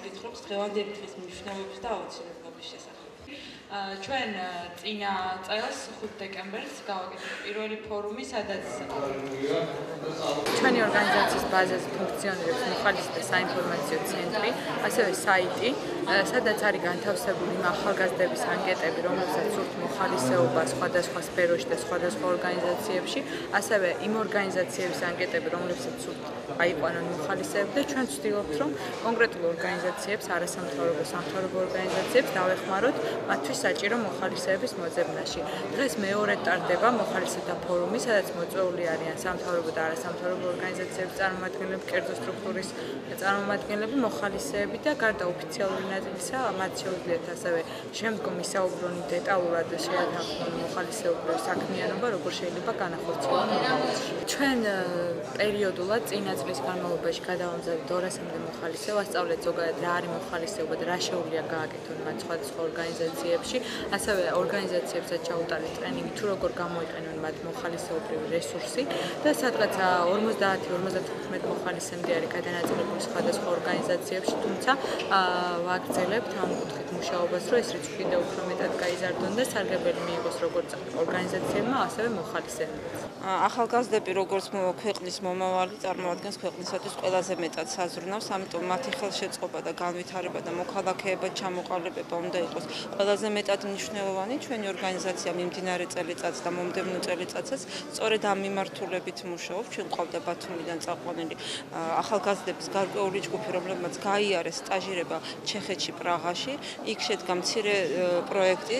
კითხვებს დღევანდელი დღის მნიშვნელობის და აუცილებლობის შესახებ. ჩვენ წინა წელს 5 დეკემბერს გავაკეთეთ პირველი ფორუმი, სადაც ჩვენი ორგანიზაციის ბაზაზე ფუნქციონირებს მოხალისე საინფორმაციო ცენტრი, ასევე საიტი, სადაც არის განთავსებული იმ ახალგაზრდების ანკეტები, რომლებსაც სურთ მოხალისეობა სხვადასხვა სფეროში და სხვადასხვა ორგანიზაციებში, ასევე იმ ორგანიზაციების ანკეტები, რომლებსაც სურთ აიყვანონ მოხალისეები და ჩვენ ვცდილობთ, რომ კონკრეტულ ორგანიზაციებს, არასამთავრობო, სამთავრობო ორგანიზაციებს დავეხმაროთ მათთვის საჭირო მოხალისეების მოძებნაში. დღეს მეორედ ტარდება მოხალისეთა ფორუმი, სადაც მოწვეული არიან სამთავრობო და არასამთავრობო ორგანიზაციების წარმომადგენლები, კერძო სტრუქტურის წარმომადგენლები, მოხალისეები და გარდა ოფიციალური ნაწილისა, მათ შეუძლიათ ასევე შემდგომ ისაუბრონ დეტალურად შეათანხმონ მოხალისეობრივი საქმიანობა, როგორ შეიძლება განახორციელონ მოხალისეობა. ჩვენ პერიოდულად წინა წლის განმავლობაში გადავამზადეთ 200-მდე მოხალისე, ვასწავლეთ ზოგადად რა არის მოხალისეობა და რა შეუძლია გააკეთონ მათ სხვადასხვა ორგანიზაციებში, ასევე ორგანიზაციებსაც ჩაუტარეთ ტრენინგი თუ როგორ გამოიყენონ მათ მოხალისეობრივი რესურსი და სადღაც 50-55 მოხალისემდე არის გადანაწილებული სხვადასხვა ორგანიზაციებში, თუმცა ვაგრძელებთ ამ კუთხით მუშაობას, რომ ეს რიცხვი კიდევ უფრო მეტად გაიზარდონ და სარგებელი მიიღოს როგორც ორგანიზაციებმა, ასევე მოხალისეებმა. ახალგაზრდები როგორც ქვეყნის მომავალი წარმოადგენს ქვეყნისათვის ყველაზე მეტად საზრუნავს, ამიტომ მათი ხელშეწყობა და განვითარება და მოქალაქეებად ჩამოყალიბება უნდა იყოს ყველაზე მეტად მნიშვნელოვანი. ჩვენი ორგანიზაცია მიმდინარე წელიწადს და მომდევნო წელიწადსაც სწორედ ამ მიმართულებით მუშაობს. ჩვენ ყავდა ბათუმიდან წაყვანილი ახალგაზრდების გარკვეული ჯგუფი, რომლებმაც გაიარეს სტაჟირება ჩეხეთში, პრაღაში. იქ შედგა მცირე პროექტი,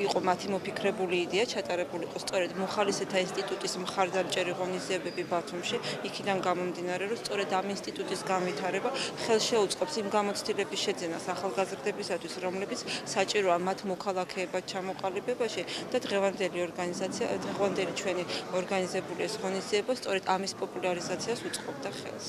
იყო მათი მოფიქრებული იდეა, ჩატარებული იყო სწორედ მოხალისეთა ინსტიტუტის მხარდამჭერი ღონისძიებები ბათუმში. იქიდან გამომდინარე, რომ სწორედ ამ ინსტიტუტის განვითარება ხელშეუწყობს იმ გამოცდილების შეძენას ახალგაზრდებისათვის, რომლებიც საჭიროა მათ მოქალაქეებად ჩამოყალიბებაში და დღევანდელი ჩვენი ორგანიზებული ეს ღონისძიება სწორედ ამის პოპულარიზაციას უწყობდა ხელს.